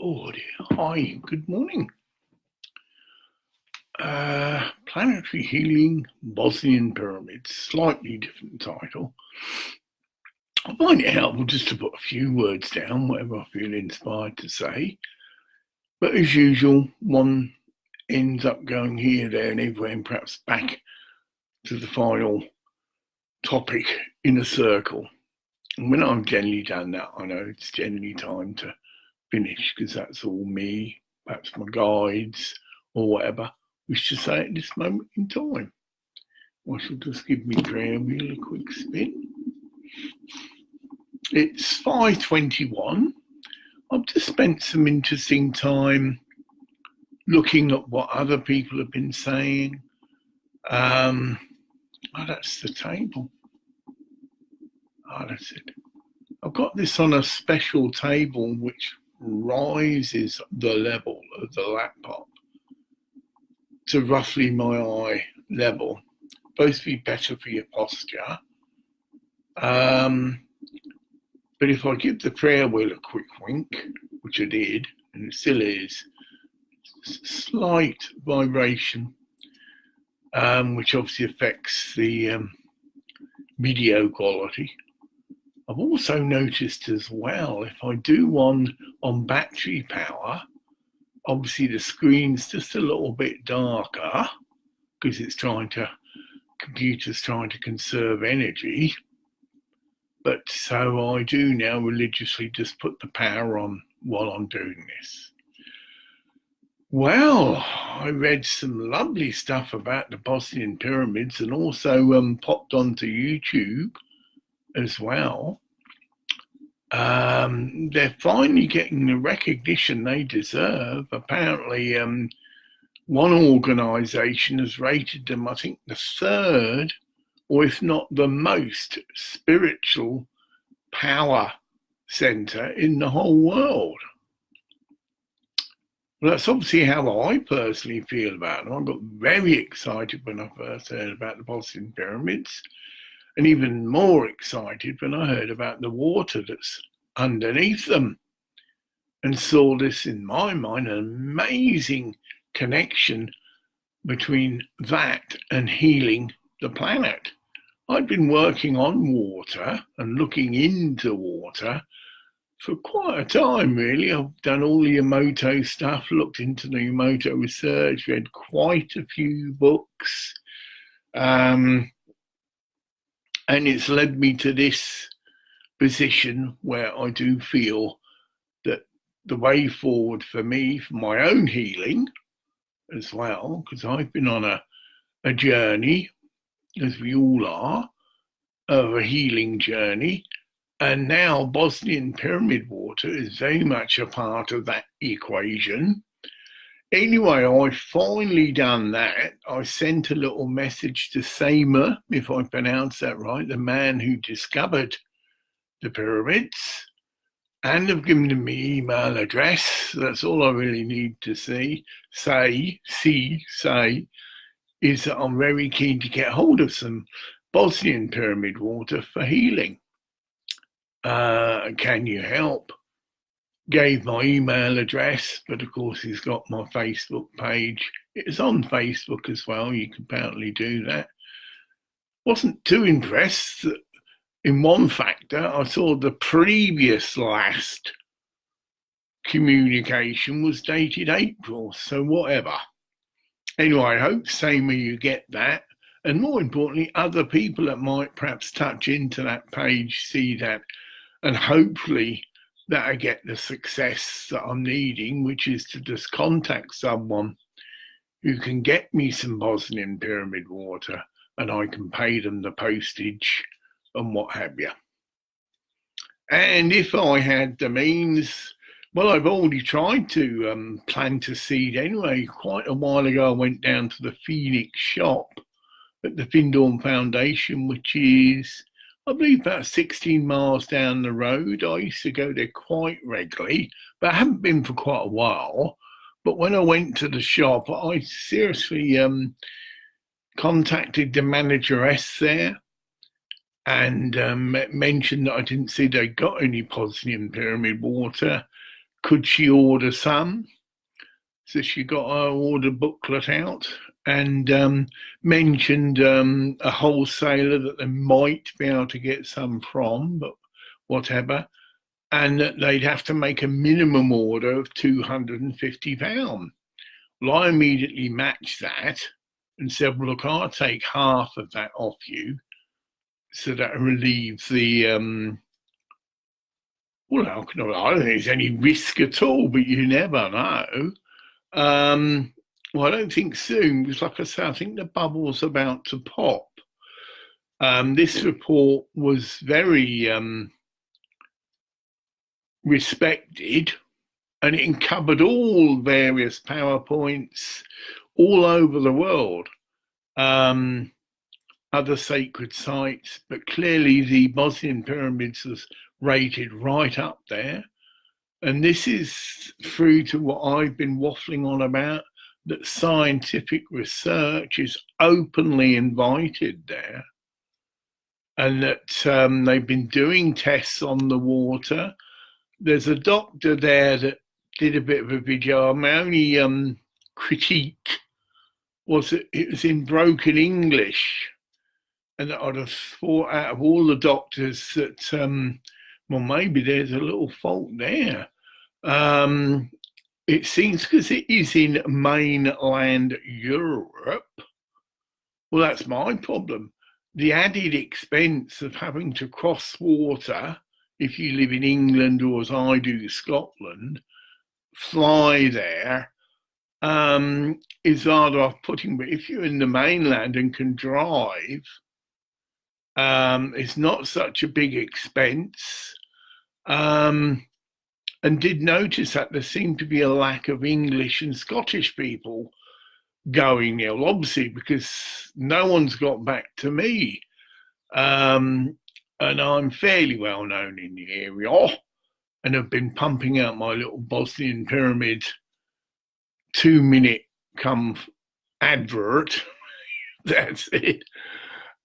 Oh dear. Hi, good morning. Planetary Healing Bosnian Pyramid, slightly different title. I find it helpful just to put a few words down, whatever I feel inspired to say. But as usual, one ends up going here, there, and everywhere, and perhaps back to the final topic in a circle. And when I've generally done that, I know it's generally time to finish because that's all me, perhaps my guides or whatever wish to say at this moment in time. I shall just give me prayer wheel a quick spin. It's 5:21. I've just spent some interesting time looking at what other people have been saying. That's the table. That's it. I've got this on a special table which rises the level of the laptop to roughly my eye level. Supposed to be better for your posture. But if I give the prayer wheel a quick wink, which I did, and it still is, slight vibration, which obviously affects the video quality. I've also noticed as well, if I do one on battery power, obviously the screen's just a little bit darker because it's computer's trying to conserve energy. But so I do now religiously just put the power on while I'm doing this. Well, I read some lovely stuff about the Bosnian pyramids and also popped onto YouTube as well. They're finally getting the recognition they deserve. Apparently, one organisation has rated them, I think, the third, or if not the most spiritual power centre in the whole world. Well, that's obviously how I personally feel about them. I got very excited when I first heard about the Bosnian pyramids, and even more excited when I heard about the water that's underneath them, and saw this, in my mind, an amazing connection between that and healing the planet. I'd been working on water and looking into water for quite a time, really. I've done all the Emoto stuff, looked into the Emoto research, read quite a few books, and it's led me to this position where I do feel that the way forward for me, for my own healing as well, because I've been on a journey, as we all are, of a healing journey, and now Bosnian Pyramid water is very much a part of that equation. Anyway, I finally done that. I sent a little message to Seymour, if I pronounce that right, the man who discovered the pyramids, and have given him my email address. That's all I really need to say is that I'm very keen to get hold of some Bosnian Pyramid water for healing. Can you help? Gave my email address, but of course he's got my Facebook page. It's on Facebook as well. You can apparently do that. Wasn't too impressed that in one factor, I saw the previous last communication was dated April, so whatever. Anyway, I hope, Seymour, you get that. And more importantly, other people that might perhaps touch into that page see that, and hopefully that I get the success that I'm needing, which is to just contact someone who can get me some Bosnian Pyramid water and I can pay them the postage and what have you. And if I had the means, well, I've already tried to plant a seed anyway. Quite a while ago, I went down to the Phoenix shop at the Findorn Foundation, which is, I believe, about 16 miles down the road. I used to go there quite regularly, but I haven't been for quite a while. But when I went to the shop, I seriously contacted the manageress there and mentioned that I didn't see they got any Bosnian Pyramid water. could she order some? So she got her order booklet out and mentioned a wholesaler that they might be able to get some from, but whatever, and that they'd have to make a minimum order of £250. Well, I immediately matched that and said, well, look, I'll take half of that off you, so that relieves the well, I don't think there's any risk at all, but you never know. Well, I don't think soon, because like I say, I think the bubble's about to pop. This report was very respected, and it uncovered all various PowerPoints all over the world, other sacred sites, but clearly the Bosnian Pyramids was rated right up there. And this is through to what I've been waffling on about, that scientific research is openly invited there, and that they've been doing tests on the water. There's a doctor there that did a bit of a video. My only critique was that it was in broken English, and I'd have thought out of all the doctors that well, maybe there's a little fault there. It seems because it is in mainland Europe. Well, that's my problem. The added expense of having to cross water, if you live in England or as I do, Scotland, fly there, is rather off-putting. But if you're in the mainland and can drive, it's not such a big expense. And did notice that there seemed to be a lack of English and Scottish people going there, well, obviously because no one's got back to me. And I'm fairly well known in the area and have been pumping out my little Bosnian Pyramid 2-minute advert. That's it.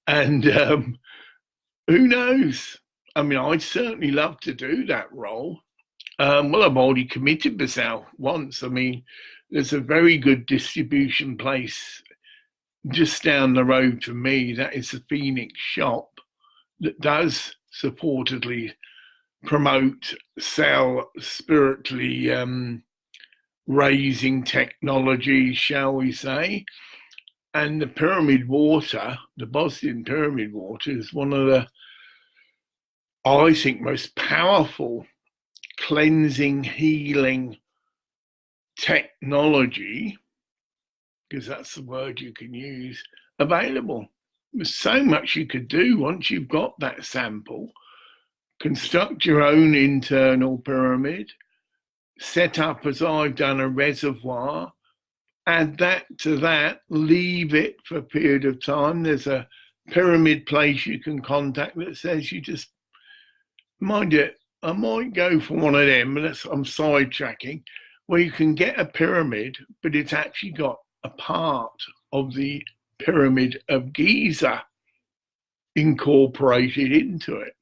And who knows? I mean, I'd certainly love to do that role. Well, I've already committed myself once. I mean, there's a very good distribution place just down the road from me. That is the Phoenix shop that does supportedly promote, sell spiritually raising technology, shall we say. And the pyramid water, the Bosnian pyramid water, is one of the, I think, most powerful cleansing, healing technology, because that's the word you can use, available. There's so much you could do once you've got that sample. Construct your own internal pyramid, set up, as I've done, a reservoir, add that to that, leave it for a period of time. There's a pyramid place you can contact that says you just, mind it, I might go for one of them, but I'm sidetracking, where you can get a pyramid, but it's actually got a part of the Pyramid of Giza incorporated into it.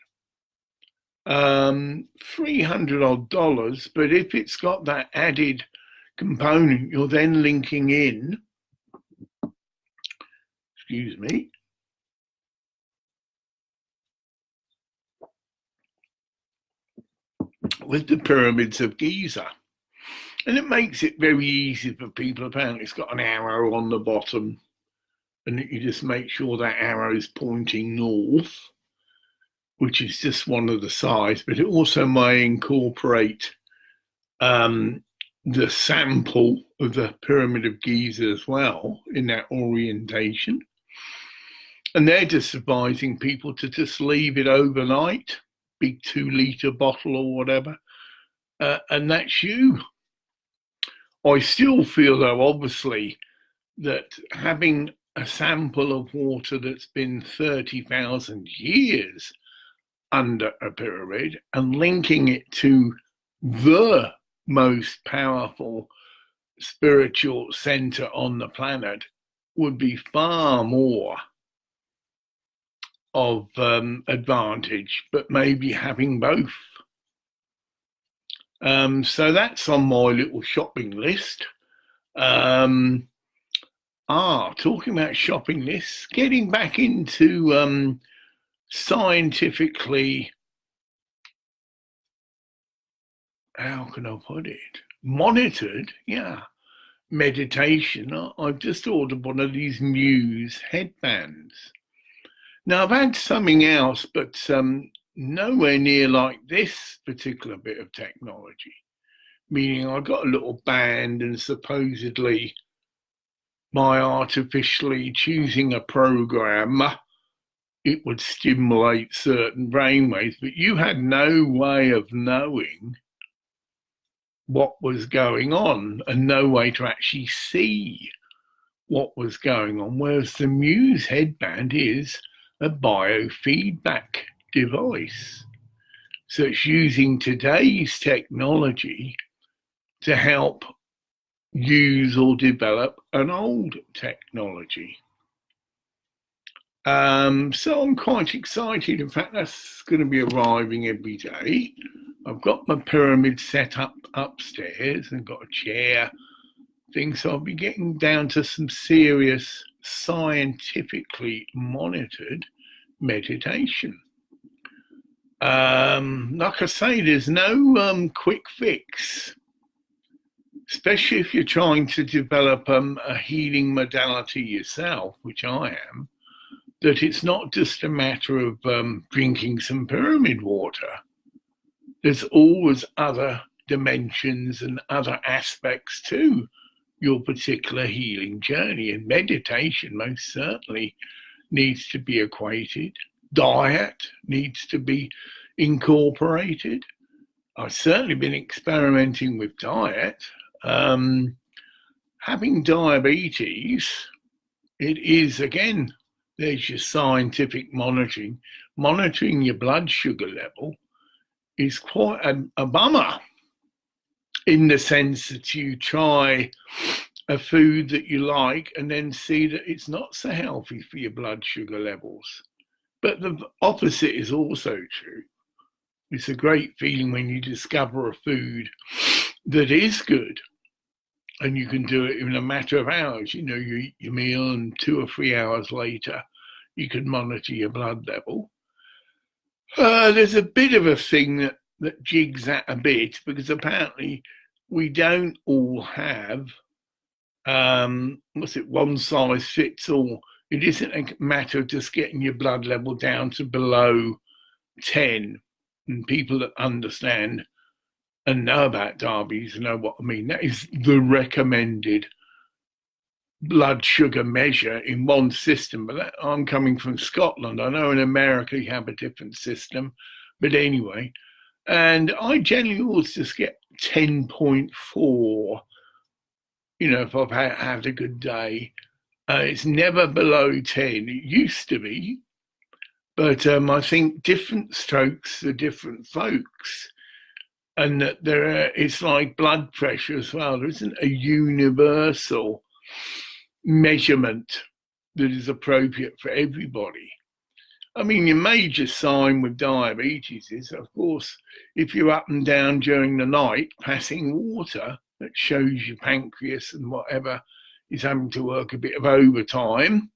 $300 odd, but if it's got that added component, you're then linking in, excuse me, with the pyramids of Giza. And it makes it very easy for people. Apparently it's got an arrow on the bottom, and you just make sure that arrow is pointing north, which is just one of the sides, but it also may incorporate the sample of the Pyramid of Giza as well in that orientation. And they're just advising people to just leave it overnight, big 2-litre bottle or whatever, and that's you. I still feel, though, obviously, that having a sample of water that's been 30,000 years under a pyramid and linking it to the most powerful spiritual center on the planet would be far more of advantage, but maybe having both. So that's on my little shopping list. Talking about shopping lists, getting back into scientifically, how can I put it? Monitored, yeah, meditation. I've just ordered one of these Muse headbands. Now, I've had something else, but nowhere near like this particular bit of technology. Meaning I got a little band and supposedly by artificially choosing a program, it would stimulate certain brainwaves, but you had no way of knowing what was going on and no way to actually see what was going on. Whereas the Muse headband is a biofeedback device. So it's using today's technology to help use or develop an old technology. So I'm quite excited. In fact, that's going to be arriving every day. I've got my pyramid set up upstairs and got a chair thing, so I'll be getting down to some serious scientifically monitored meditation. Like I say, there's no quick fix, especially if you're trying to develop a healing modality yourself, which I am, that it's not just a matter of drinking some pyramid water. There's always other dimensions and other aspects to your particular healing journey, and meditation most certainly needs to be equated. Diet needs to be incorporated. I've certainly been experimenting with diet. Having diabetes, it is, again, there's your scientific monitoring. Monitoring your blood sugar level is quite a bummer, in the sense that you try a food that you like and then see that it's not so healthy for your blood sugar levels. But the opposite is also true. It's a great feeling when you discover a food that is good and you can do it in a matter of hours. You know, you eat your meal and 2 or 3 hours later, you can monitor your blood level. There's a bit of a thing that jigs that a bit, because apparently we don't all have, one size fits all. It isn't a matter of just getting your blood level down to below 10. And people that understand and know about diabetes know what I mean. That is the recommended blood sugar measure in one system. But I'm coming from Scotland. I know in America you have a different system. But anyway, and I generally always just get 10.4, if I've had a good day. It's never below 10. It used to be. But I think different strokes for different folks. And that it's like blood pressure as well. There isn't a universal measurement that is appropriate for everybody. I mean, your major sign with diabetes is, of course, if you're up and down during the night passing water, that shows your pancreas and whatever is having to work a bit of overtime.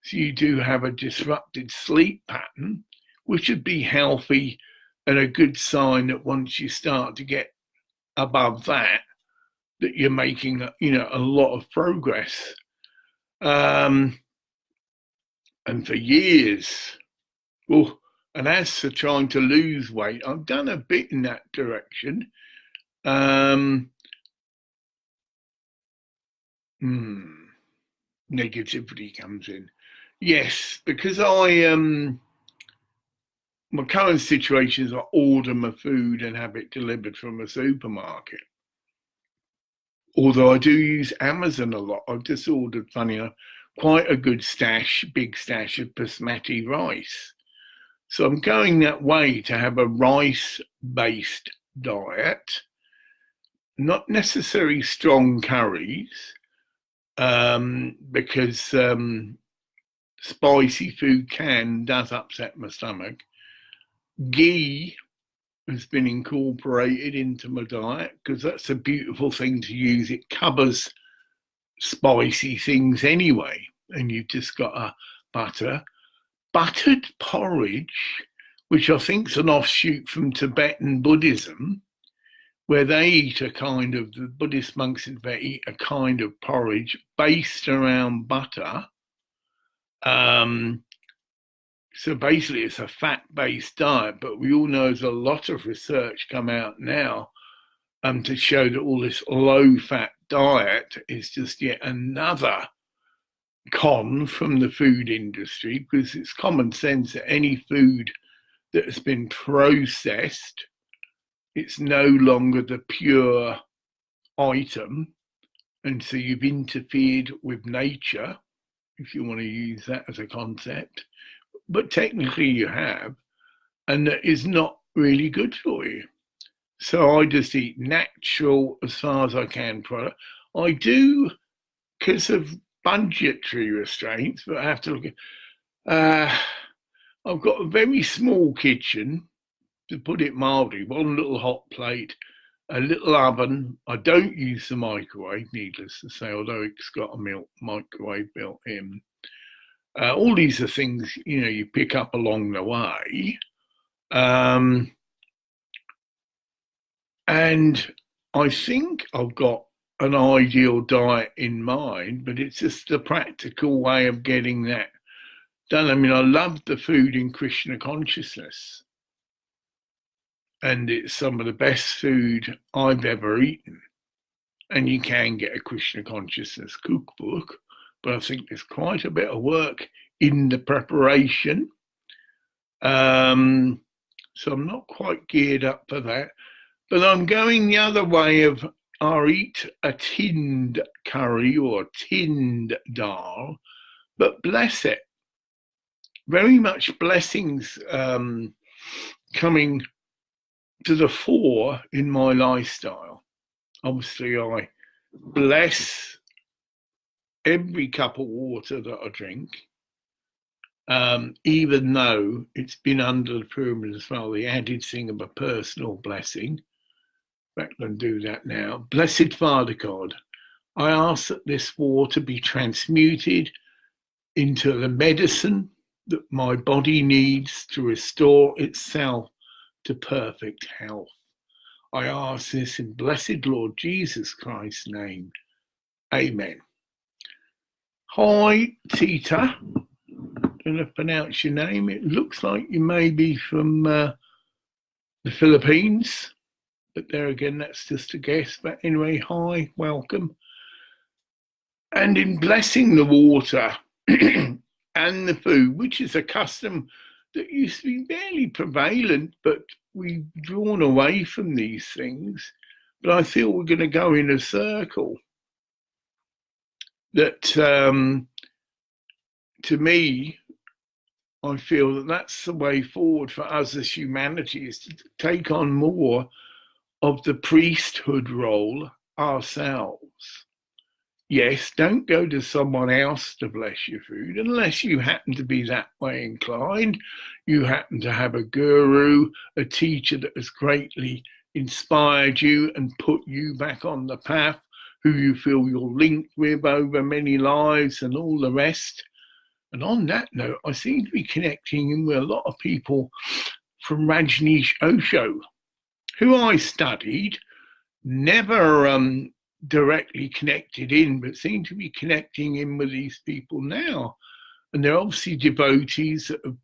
So you do have a disrupted sleep pattern, which would be healthy and a good sign that once you start to get above that you're making, a lot of progress. And for years, and as for trying to lose weight, I've done a bit in that direction. Negativity comes in. Yes, because my current situation is I order my food and have it delivered from a supermarket. Although I do use Amazon a lot. I've just ordered, funny enough, quite a good big stash of basmati rice. So I'm going that way to have a rice-based diet, not necessarily strong curries, because spicy food does upset my stomach. Ghee has been incorporated into my diet, because that's a beautiful thing to use. It covers spicy things anyway, and you've just got a buttered porridge, which I think is an offshoot from Tibetan Buddhism, where they eat a kind of, the Buddhist monks in Tibet eat a kind of porridge based around butter. So basically it's a fat-based diet, but we all know there's a lot of research come out now to show that all this low-fat diet is just yet another con from the food industry, because it's common sense that any food that has been processed, it's no longer the pure item, and so you've interfered with nature, if you want to use that as a concept, but technically you have, and that is not really good for you. So I just eat natural as far as I can product. I do, because of budgetary restraints, but I have to look at, I've got a very small kitchen, to put it mildly, one little hot plate, a little oven. I don't use the microwave, needless to say, although it's got a microwave built in. All these are things, you pick up along the way. And I think I've got an ideal diet in mind, but it's just the practical way of getting that done. I mean, I love the food in Krishna consciousness, and it's some of the best food I've ever eaten. And you can get a Krishna consciousness cookbook, but I think there's quite a bit of work in the preparation. So I'm not quite geared up for that. But I'm going the other way of, I'll eat a tinned curry or tinned dal, but bless it. Very much blessings coming to the fore in my lifestyle. Obviously, I bless every cup of water that I drink, even though it's been under the pyramid as well, the added thing of a personal blessing. In fact, I'll do that now. Blessed Father God, I ask that this water be transmuted into the medicine that my body needs to restore itself to perfect health. I ask this in blessed Lord Jesus Christ's name. Amen. Hi, Tita. Don't know if I pronounce your name. It looks like you may be from the Philippines, but there again, that's just a guess. But anyway, hi, welcome. And in blessing the water and the food, which is a custom that used to be fairly prevalent, but we've drawn away from these things. But I feel we're going to go in a circle that, to me, I feel that that's the way forward for us as humanity, is to take on more of the priesthood role ourselves. Yes, don't go to someone else to bless your food unless you happen to be that way inclined. You happen to have a guru, a teacher that has greatly inspired you and put you back on the path, who you feel you're linked with over many lives and all the rest. And on that note, I seem to be connecting in with a lot of people from Rajneesh Osho, who I studied, never directly connected in, but seem to be connecting in with these people now. And they're obviously devotees that have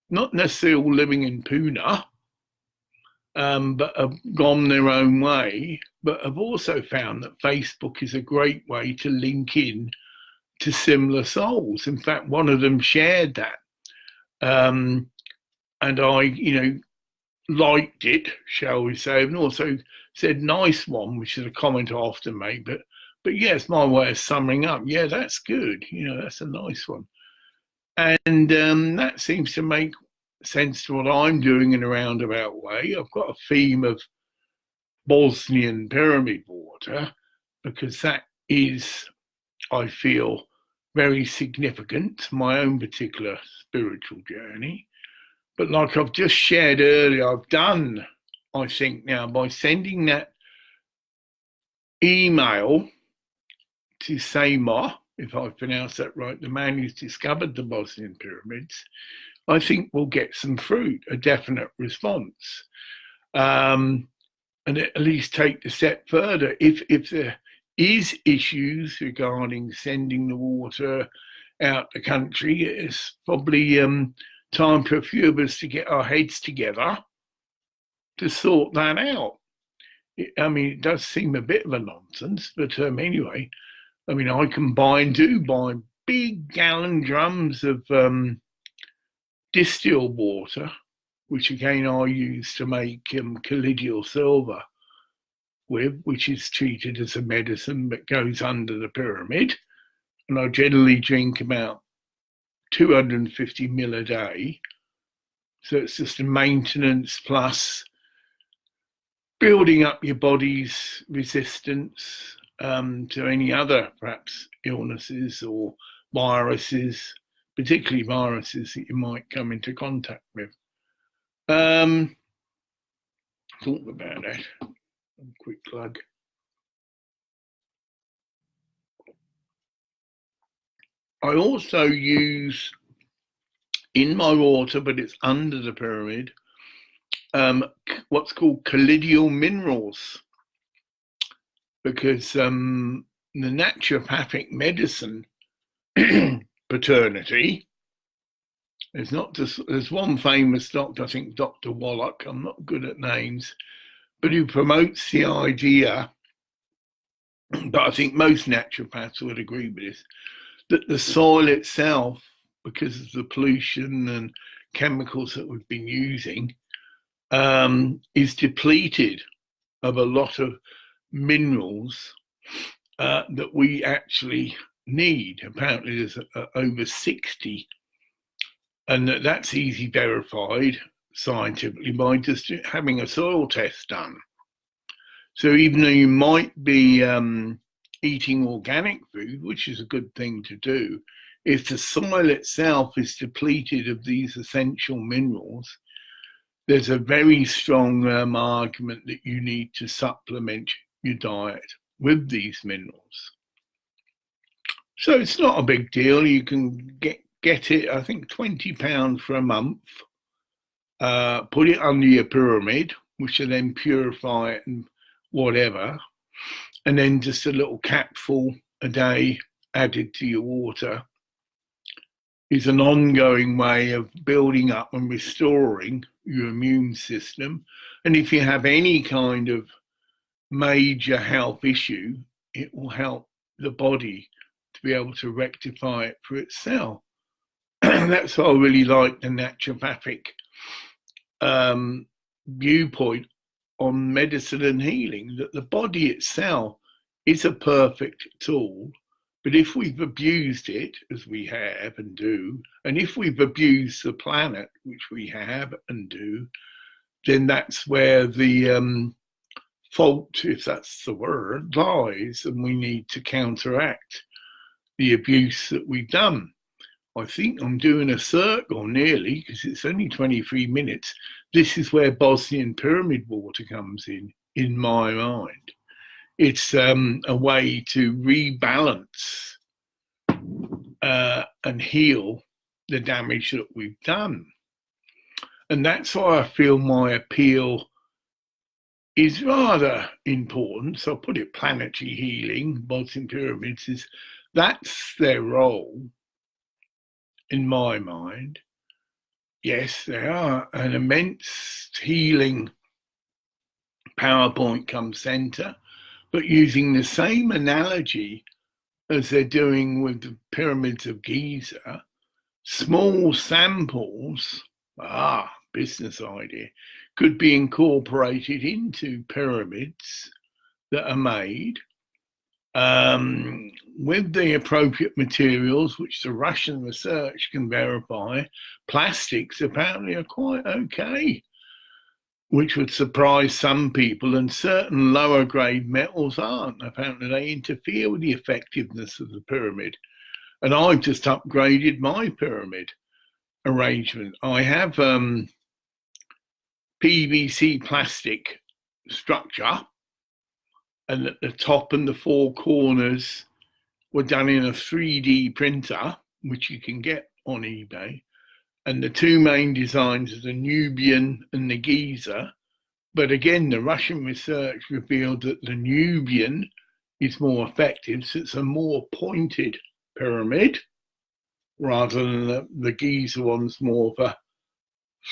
not necessarily all living in Pune, but have gone their own way, but have also found that Facebook is a great way to link in to similar souls. In fact, one of them shared that. And I, liked it, shall we say, and also said nice one, which is a comment I often make, but yes, my way of summing up, yeah, that's good, that's a nice one. And that seems to make sense to what I'm doing in a roundabout way. I've got a theme of Bosnian Pyramid water, because that is, I feel, very significant to my own particular spiritual journey. But like I've just shared earlier, I've done, I think now, by sending that email to Seymour, if I've pronounced that right, the man who's discovered the Bosnian pyramids, I think we'll get some fruit, a definite response. And at least take the step further. If there is issues regarding sending the water out the country, it's probably time for a few of us to get our heads together to sort that out. I mean, it does seem a bit of a nonsense, but anyway, I mean, I can buy big gallon drums of distilled water, which again I use to make colloidal silver with, which is treated as a medicine but goes under the pyramid. And I generally drink about 250 ml a day. So it's just a maintenance plus building up your body's resistance to any other perhaps illnesses or viruses, particularly viruses that you might come into contact with. Talk about that. A quick plug. I also use in my water, but it's under the pyramid, what's called colloidal minerals, because the naturopathic medicine paternity, there's one famous doctor, I think Dr. Wallach, I'm not good at names, but who promotes the idea, but I think most naturopaths would agree with this, that the soil itself, because of the pollution and chemicals that we've been using, is depleted of a lot of minerals that we actually need. Apparently there's over 60, and that's easy verified scientifically by just having a soil test done. So even though you might be eating organic food, which is a good thing to do, if the soil itself is depleted of these essential minerals, there's a very strong argument that you need to supplement your diet with these minerals. So it's not a big deal. You can get it, I think, £20 for a month. Put it under your pyramid, which will then purify it and whatever. And then just a little capful a day added to your water is an ongoing way of building up and restoring your immune system. And if you have any kind of major health issue, it will help the body to be able to rectify it for itself. That's why I really like the naturopathic viewpoint on medicine and healing, that the body itself is a perfect tool, but if we've abused it, as we have and do, and if we've abused the planet, which we have and do, then that's where the fault, if that's the word, lies, and we need to counteract the abuse that we've done. I think I'm doing a circle nearly, because it's only 23 minutes. This is where Bosnian Pyramid water comes in my mind. It's a way to rebalance and heal the damage that we've done. And that's why I feel my appeal is rather important. So I'll put it planetary healing, Bosnian Pyramids, that's their role in my mind. Yes, they are an immense healing PowerPoint come center, but using the same analogy as they're doing with the pyramids of Giza, small samples, business idea, could be incorporated into pyramids that are made with the appropriate materials, which the Russian research can verify. Plastics apparently are quite okay, which would surprise some people, and certain lower grade metals aren't. Apparently they interfere with the effectiveness of the pyramid. And I've just upgraded my pyramid arrangement. I have PVC plastic structure, and at the top and the four corners were done in a 3D printer, which you can get on eBay. And the two main designs are the Nubian and the Giza. But again, the Russian research revealed that the Nubian is more effective, so it's a more pointed pyramid rather than the Giza one's more of a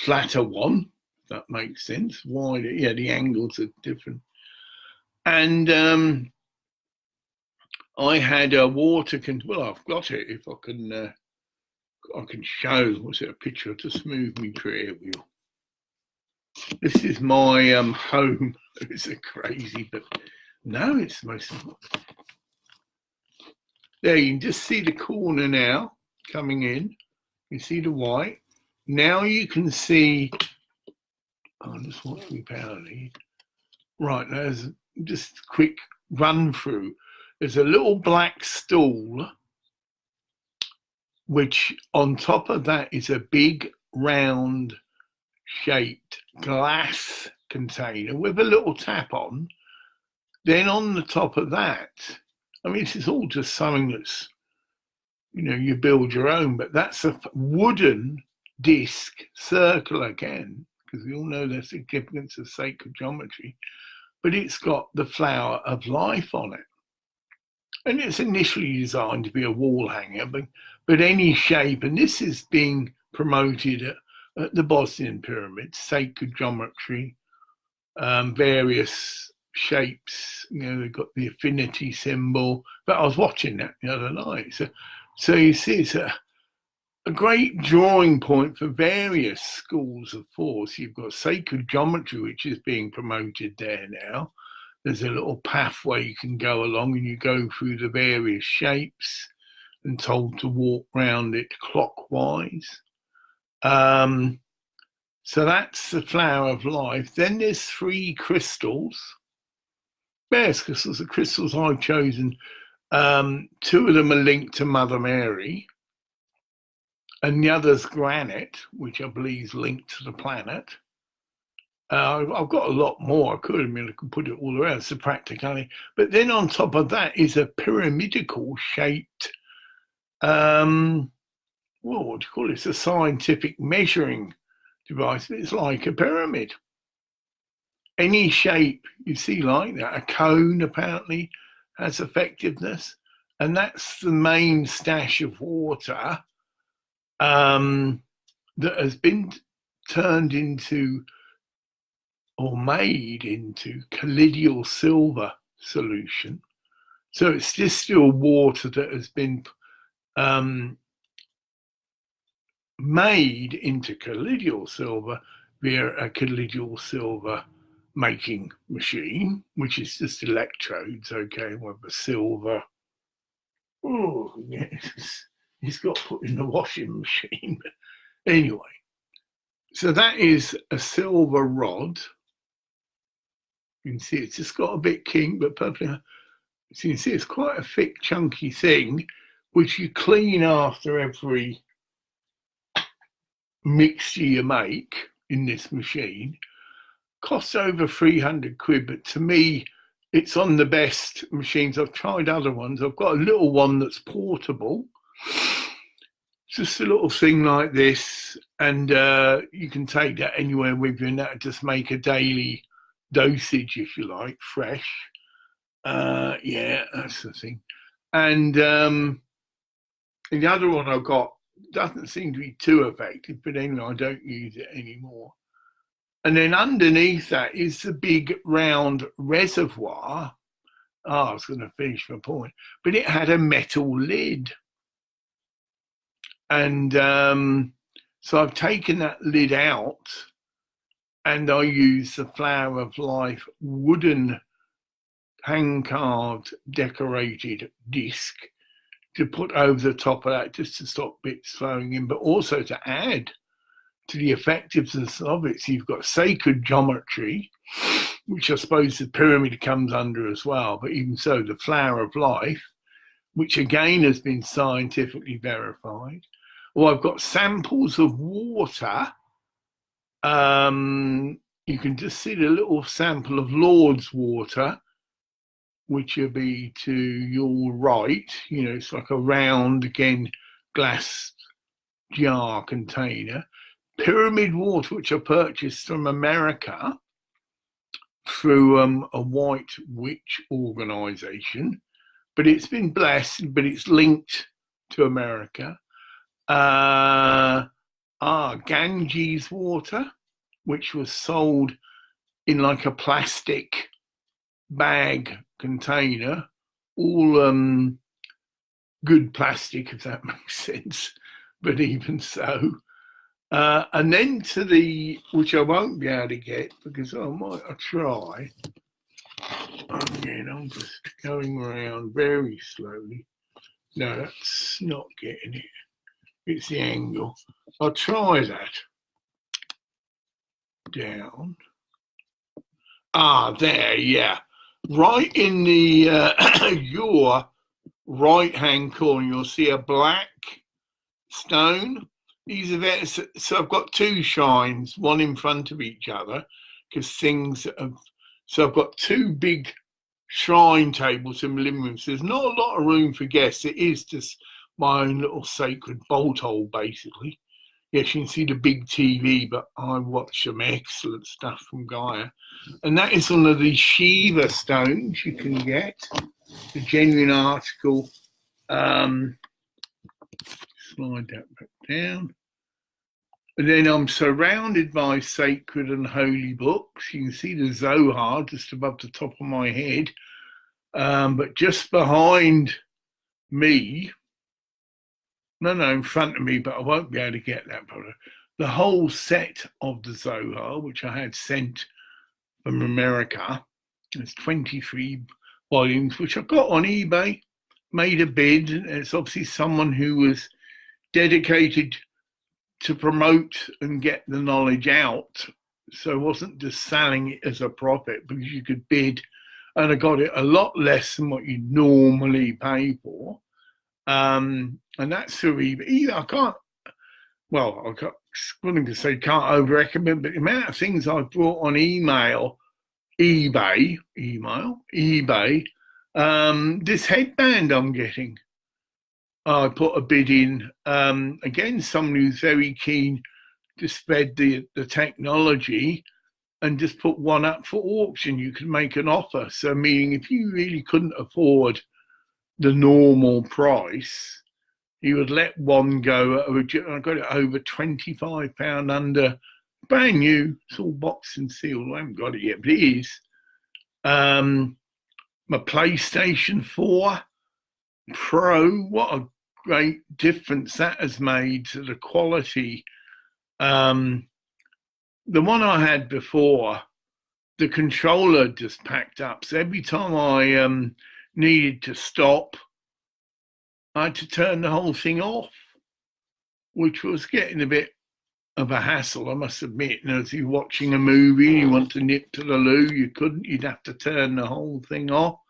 flatter one. If that makes sense. Wider, yeah, the angles are different. And I had a water well, I've got it. If I can show. Was it a picture to smooth me career wheel? This is my home. It's a crazy, but no, it's most. There, you can just see the corner now coming in. You see the white. Now you can see. Oh, just watch me power lead. Right, there's just a quick run through. There's a little black stool, which on top of that is a big round shaped glass container with a little tap on. Then on the top of that, I mean, this is all just something that's, you know, you build your own, but that's a wooden disc, circle again, because we all know the significance of sacred geometry, but it's got the flower of life on it. And it's initially designed to be a wall hanger, but any shape, and this is being promoted at the Bosnian Pyramid, sacred geometry, various shapes, you know, they've got the affinity symbol, but I was watching that the other night. So you see, it's a great drawing point for various schools of thought. You've got sacred geometry, which is being promoted there now. There's a little pathway you can go along, and you go through the various shapes and told to walk round it clockwise. So that's the flower of life. Then there's 3 crystals. Various crystals, the crystals I've chosen. 2 of them are linked to Mother Mary, and the other's granite, which I believe is linked to the planet. I've got a lot more. I could put it all around. It's a practicality. But then on top of that is a pyramidical shaped, what do you call it? It's a scientific measuring device. It's like a pyramid. Any shape you see like that, a cone apparently has effectiveness. And that's the main stash of water that has been turned into or made into colloidal silver solution. So it's distilled water that has been made into colloidal silver via a colloidal silver making machine, which is just electrodes, okay, with a silver. Oh, yes, it's got put in the washing machine. Anyway, so that is a silver rod. You can see it's just got a bit kink, but perfectly. So you can see it's quite a thick, chunky thing, which you clean after every mixture you make in this machine. Costs over 300 quid, but to me, it's on the best machines. I've tried other ones. I've got a little one that's portable. Just a little thing like this, and you can take that anywhere with you, and that just make a daily dosage, if you like, fresh. Yeah, that's the thing. And the other one I've got doesn't seem to be too effective, but anyway, I don't use it anymore. And then underneath that is the big round reservoir. I was going to finish my point, but it had a metal lid. And so I've taken that lid out, and I use the Flower of Life wooden hand-carved decorated disc to put over the top of that, just to stop bits flowing in, but also to add to the effectiveness of it. So you've got sacred geometry, which I suppose the pyramid comes under as well, but even so, the Flower of Life, which again has been scientifically verified. or I've got samples of water. You can just see the little sample of Lord's water, which will be to your right. You know, it's like a round, again, glass jar container. Pyramid water, which I purchased from America through a white witch organization, but it's been blessed, but it's linked to America. Ganges water, which was sold in like a plastic bag container, all good plastic, if that makes sense, but even so. And then to the, which I won't be able to get because I'll try. Again, I'm just going around very slowly. No, that's not getting it. It's the angle. I'll try that. Down. There, yeah. Right in the your right-hand corner, you'll see a black stone. These are there. So I've got two shrines, one in front of each other, because things have. So I've got two big shrine tables in my living room. So there's not a lot of room for guests. It is just my own little sacred bolt hole, basically. Yes, you can see the big TV, but I watch some excellent stuff from Gaia. And that is one of the Shiva stones you can get. The genuine article. Slide that back down. And then I'm surrounded by sacred and holy books. You can see the Zohar just above the top of my head. But just behind me, no, in front of me, but I won't be able to get that photo. The whole set of the Zohar, which I had sent from America, there's 23 volumes, which I got on eBay, made a bid. It's obviously someone who was dedicated to promote and get the knowledge out. So it wasn't just selling it as a profit, because you could bid, and I got it a lot less than what you normally pay for. And that's through eBay. I can't, well, I wouldn't say can't over recommend, but the amount of things I've brought on eBay, this headband I'm getting, I put a bid in. Again, someone who's very keen to spread the technology, and just put one up for auction. You can make an offer. So meaning if you really couldn't afford the normal price, he would let one go. I got it over £25 under, brand new. It's all boxed and sealed. I haven't got it yet, but it is. My PlayStation 4 Pro, what a great difference that has made to the quality. The one I had before, the controller just packed up. So every time I needed to stop, I had to turn the whole thing off, which was getting a bit of a hassle, I must admit. You know, if you're watching a movie and you want to nip to the loo, you couldn't. You'd have to turn the whole thing off.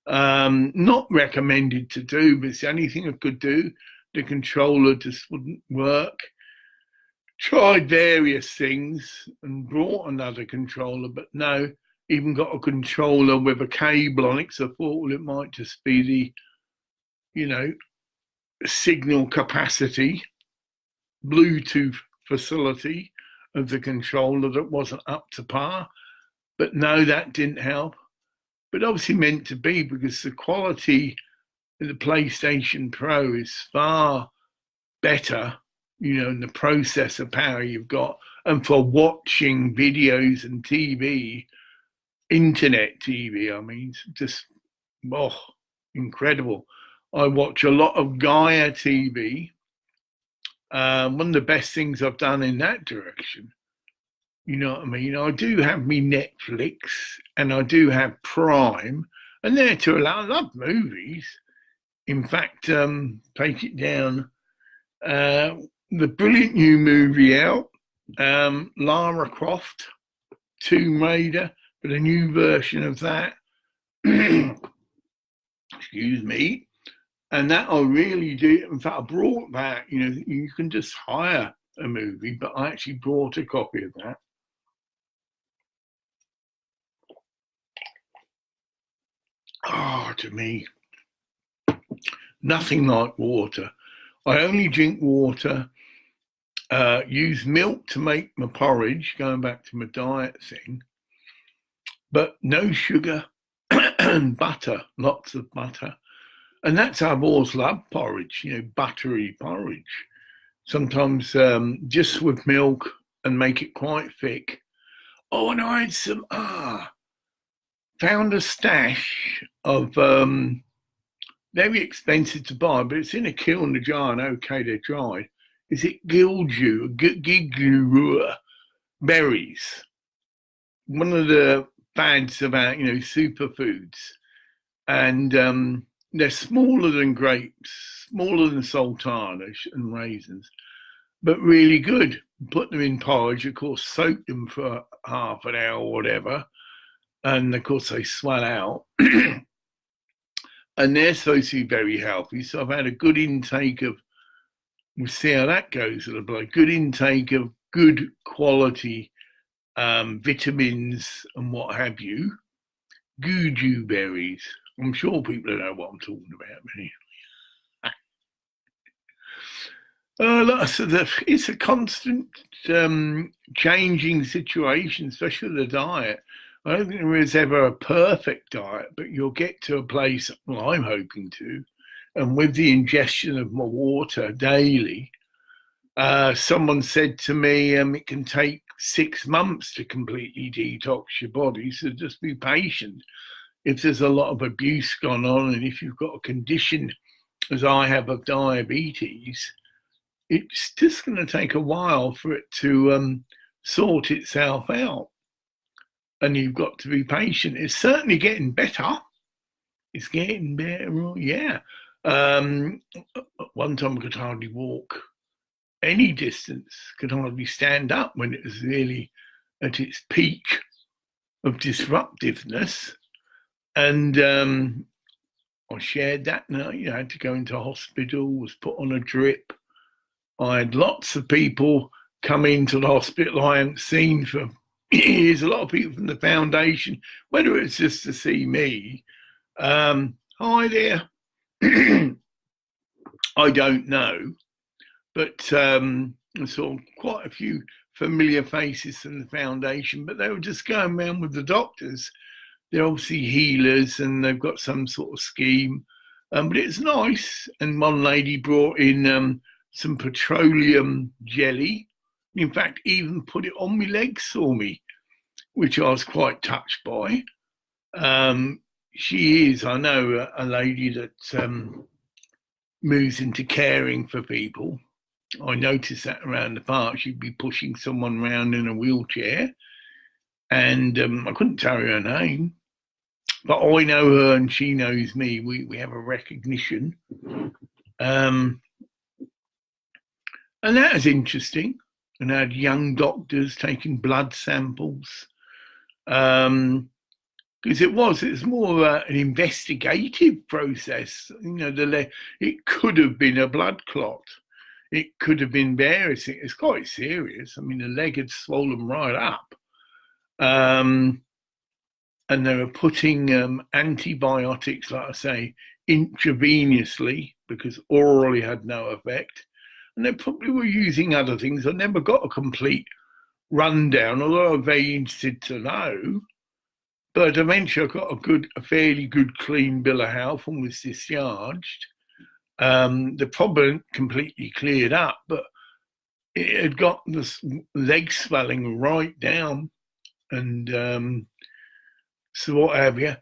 Not recommended to do, but it's the only thing I could do. The controller just wouldn't work. Tried various things and brought another controller, but no, even got a controller with a cable on it. So I thought, well, it might just be the, signal capacity, Bluetooth facility of the controller that wasn't up to par. But no, that didn't help. But obviously meant to be, because the quality of the PlayStation Pro is far better, and the processor power you've got. And for watching videos and TV, internet TV, I mean, just, incredible. I watch a lot of Gaia TV. One of the best things I've done in that direction. You know what I mean? I do have me Netflix and I do have Prime, and there to allow. I love movies. In fact, take it down. The brilliant new movie out, Lara Croft, Tomb Raider, but a new version of that. Excuse me. And that'll really do it. In fact, I brought that, you can just hire a movie, but I actually brought a copy of that. To me, nothing like water. I only drink water, use milk to make my porridge, going back to my diet thing, but no sugar and butter, lots of butter. And that's how I've always loved porridge, buttery porridge. Sometimes just with milk and make it quite thick. Oh, and I had found a stash of very expensive to buy, but it's in a kiln, a jar, and okay, they're dried. Is it gilju berries? One of the fads about superfoods, and they're smaller than grapes, smaller than sultana and raisins, but really good. Put them in porridge, of course, soak them for half an hour or whatever, and of course they swell out. And they're supposed to be very healthy. So I've had a good intake of, we'll see how that goes in a blood, good intake of good quality vitamins and what have you. Goju berries. I'm sure people know what I'm talking about. It's a constant changing situation, especially the diet. I don't think there is ever a perfect diet, but you'll get to a place, well, I'm hoping to, and with the ingestion of my water daily, someone said to me, it can take 6 months to completely detox your body, so just be patient. If there's a lot of abuse gone on, and if you've got a condition, as I have, of diabetes, it's just going to take a while for it to sort itself out. And you've got to be patient. It's certainly getting better. It's getting better, yeah. One time I could hardly walk any distance, could hardly stand up when it was really at its peak of disruptiveness. And I shared that night. I had to go into hospital, was put on a drip. I had lots of people come into the hospital I hadn't seen for years, a lot of people from the foundation, whether it's just to see me. Hi there. I don't know, but I saw quite a few familiar faces from the foundation, but they were just going around with the doctors. They're obviously healers and they've got some sort of scheme, but it's nice. And one lady brought in some petroleum jelly. In fact, even put it on my legs for me, which I was quite touched by. She is, I know, a lady that moves into caring for people. I noticed that around the park. She'd be pushing someone around in a wheelchair, and I couldn't tell her name, but I know her and she knows me. We have a recognition. And that was interesting. And I had young doctors taking blood samples. Because it was more an investigative process. It could have been a blood clot. It could have been various things. It's quite serious. I mean, the leg had swollen right up. And they were putting antibiotics, like I say, intravenously, because orally had no effect. And they probably were using other things. I never got a complete rundown, although I'm very interested to know. But eventually I got a fairly good, clean bill of health and was discharged. The problem completely cleared up, but it had got this leg swelling right down. And so what have you.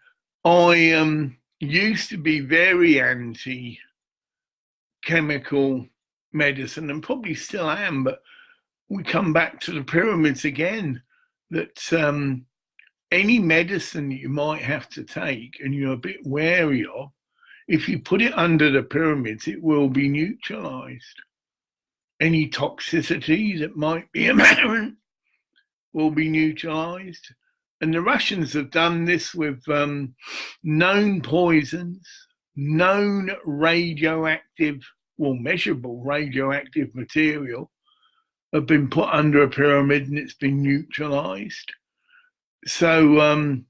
I used to be very anti-chemical medicine, and probably still am, but we come back to the pyramids again, that any medicine that you might have to take and you're a bit wary of, if you put it under the pyramids, it will be neutralized. Any toxicity that might be apparent will be neutralized. And the Russians have done this with known poisons, known radioactive, well, measurable radioactive material have been put under a pyramid and it's been neutralized. So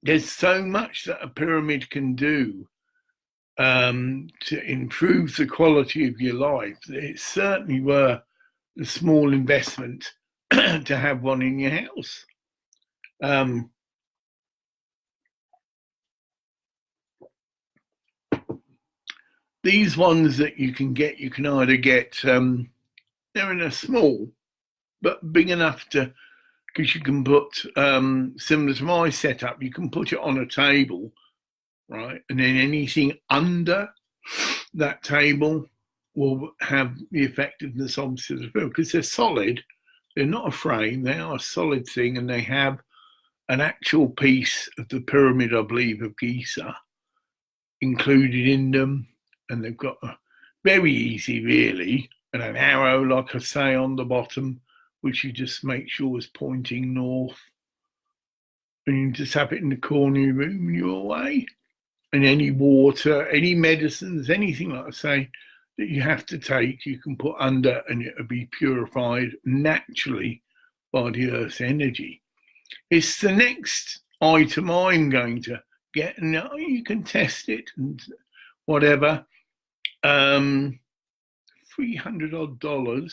there's so much that a pyramid can do to improve the quality of your life. It's certainly worth a small investment to have one in your house. These ones that you can either get, they're in a small, but big enough to, because you can put, similar to my setup, you can put it on a table, right? And then anything under that table will have the effectiveness of the film, because they're solid. They're not a frame, they are a solid thing, and they have an actual piece of the pyramid, I believe, of Giza included in them. And they've got a very easy, really, and an arrow, like I say, on the bottom, which you just make sure is pointing north. And you just have it in the corner of your room and you're away. And any water, any medicines, anything, like I say, that you have to take, you can put under and it'll be purified naturally by the Earth's energy. It's the next item I'm going to get, and you can test it and whatever. $300 odd,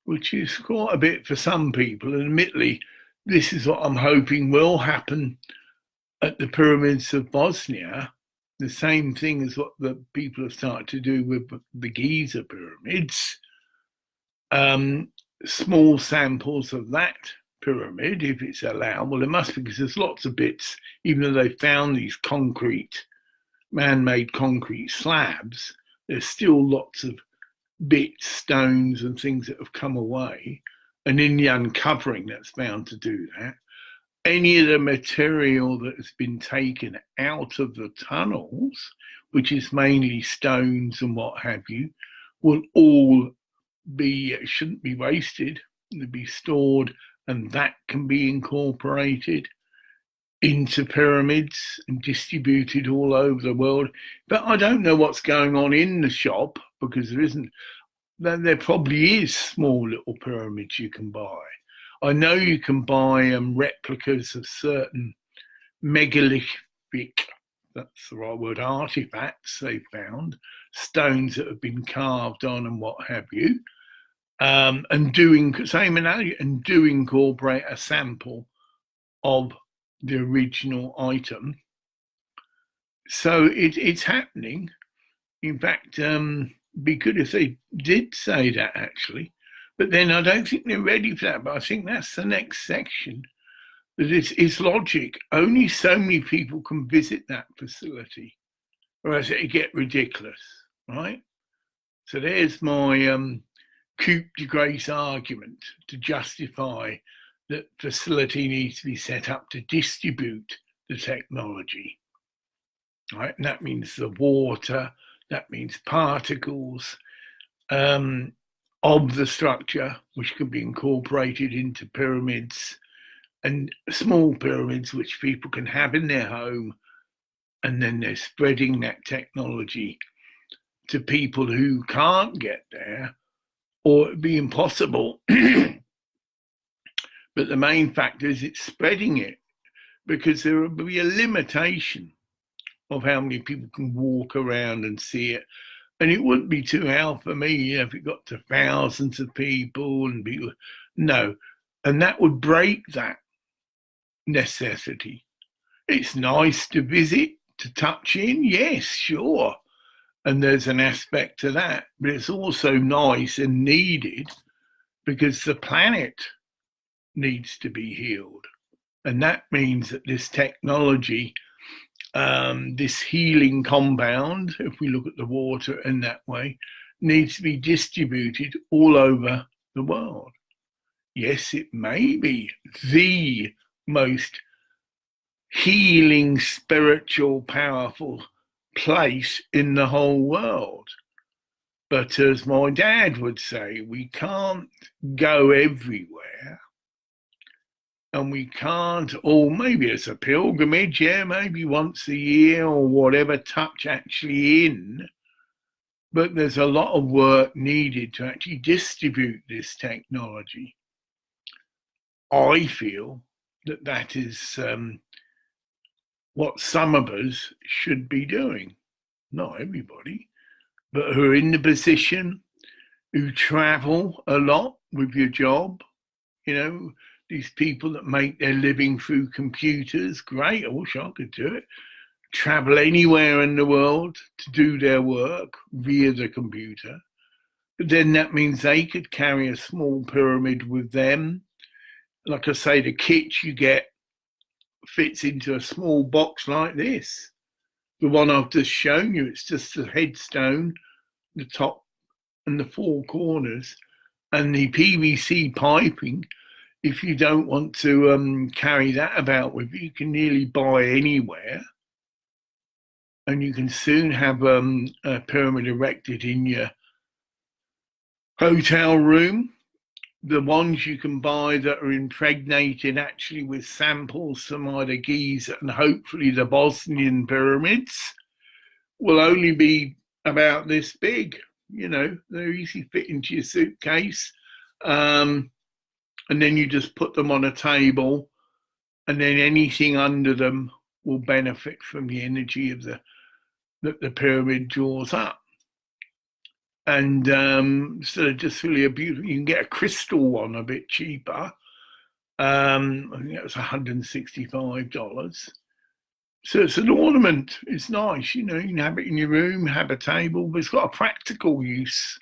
which is quite a bit for some people. And admittedly, this is what I'm hoping will happen at the pyramids of Bosnia. The same thing as what the people have started to do with the Giza pyramids. Small samples of that pyramid, if it's allowed. Well, it must be, because there's lots of bits, even though they found these man-made concrete slabs, there's still lots of bits, stones and things that have come away. And in the uncovering, that's bound to do that. Any of the material that has been taken out of the tunnels, which is mainly stones and what have you, will all shouldn't be wasted. They'll be stored, and that can be incorporated into pyramids and distributed all over the world. But I don't know what's going on in the shop, because there probably is small little pyramids you can buy. I know you can buy replicas of certain megalithic, that's the right word, artifacts they found, stones that have been carved on and what have you, and do incorporate a sample of the original item. So it's happening. In fact, be good if they did say that, actually. But then I don't think they're ready for that. But I think that's the next section. That it's logic. Only so many people can visit that facility, or else it get ridiculous, right? So there's my coup de grace argument to justify that facility needs to be set up to distribute the technology, right? And that means the water, that means particles of the structure, which can be incorporated into pyramids, and small pyramids which people can have in their home, and then they're spreading that technology to people who can't get there, or it'd be impossible. But the main factor is it's spreading it, because there will be a limitation of how many people can walk around and see it. And it wouldn't be too hard for me if it got to thousands of people and people. No. And that would break that necessity. It's nice to visit, to touch in, yes, sure. And there's an aspect to that, but it's also nice and needed, because the planet needs to be healed. And that means that this technology, this healing compound, if we look at the water in that way, needs to be distributed all over the world. Yes, it may be the most healing, spiritual, powerful place in the whole world. But as my dad would say, we can't go everywhere. and we can't, or maybe it's a pilgrimage, yeah, maybe once a year or whatever, touch actually in. But there's a lot of work needed to actually distribute this technology. I feel that that is what some of us should be doing. Not everybody, but who are in the position, who travel a lot with your job, you know, these people that make their living through computers. Great, I wish I could do it. Travel anywhere in the world to do their work via the computer. But then that means they could carry a small pyramid with them. Like I say, the kit you get fits into a small box like this. The one I've just shown you, it's just the headstone, the top and the four corners, and the PVC piping. If you don't want to carry that about with you, you can nearly buy anywhere. And you can soon have a pyramid erected in your hotel room. The ones you can buy that are impregnated actually with samples from either Giza and hopefully the Bosnian pyramids will only be about this big. You know, they're easy fit into your suitcase. And then you just put them on a table, and then anything under them will benefit from the energy of that the pyramid draws up. And so just really a beautiful, you can get a crystal one a bit cheaper. I think that was $165. So it's an ornament. It's nice, you know, you can have it in your room, have a table, but it's got a practical use.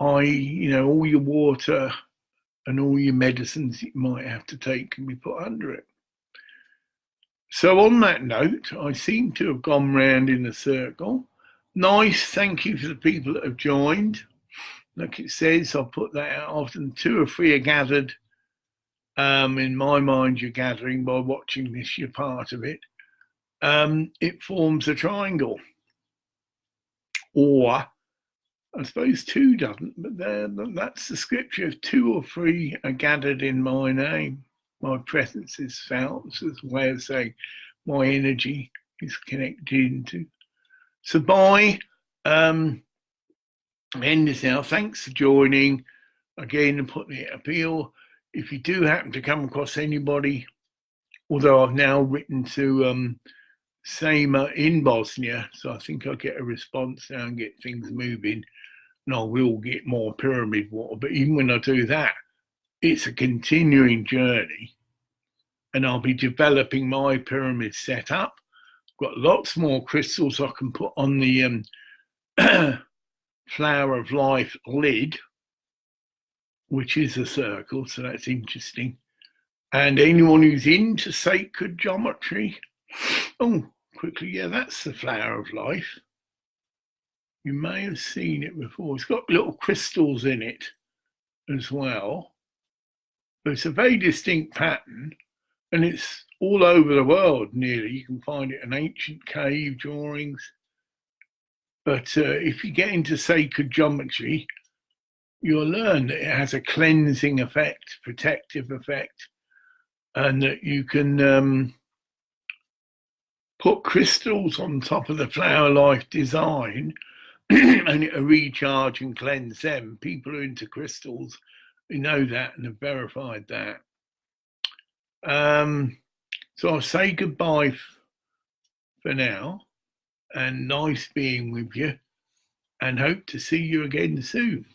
You know, all your water and all your medicines you might have to take can be put under it. So on that note, I seem to have gone round in a circle. Nice, thank you for the people that have joined. Like it says, I'll put that out often. 2 or 3 are gathered. In my mind, you're gathering by watching this, you're part of it. It forms a triangle. Or, I suppose 2 doesn't, but that's the scripture. If 2 or 3 are gathered in my name, my presence is felt. It's a way of saying my energy is connected into. So bye. End this now. Thanks for joining. Again, and putting it appeal. If you do happen to come across anybody, although I've now written to Sama in Bosnia, so I think I'll get a response now and get things moving, and I will get more pyramid water. But even when I do that, it's a continuing journey, and I'll be developing my pyramid setup. Got lots more crystals I can put on the Flower of Life lid, which is a circle, so that's interesting. And anyone who's into sacred geometry, oh, quickly, yeah, that's the Flower of Life. You may have seen it before. It's got little crystals in it as well. But it's a very distinct pattern, and it's all over the world nearly. You can find it in ancient cave drawings. But if you get into sacred geometry, you'll learn that it has a cleansing effect, protective effect, and that you can put crystals on top of the Flower Life design and it'll recharge and cleanse them. People who are into crystals, we know that and have verified that. So I'll say goodbye for now, and nice being with you, and hope to see you again soon.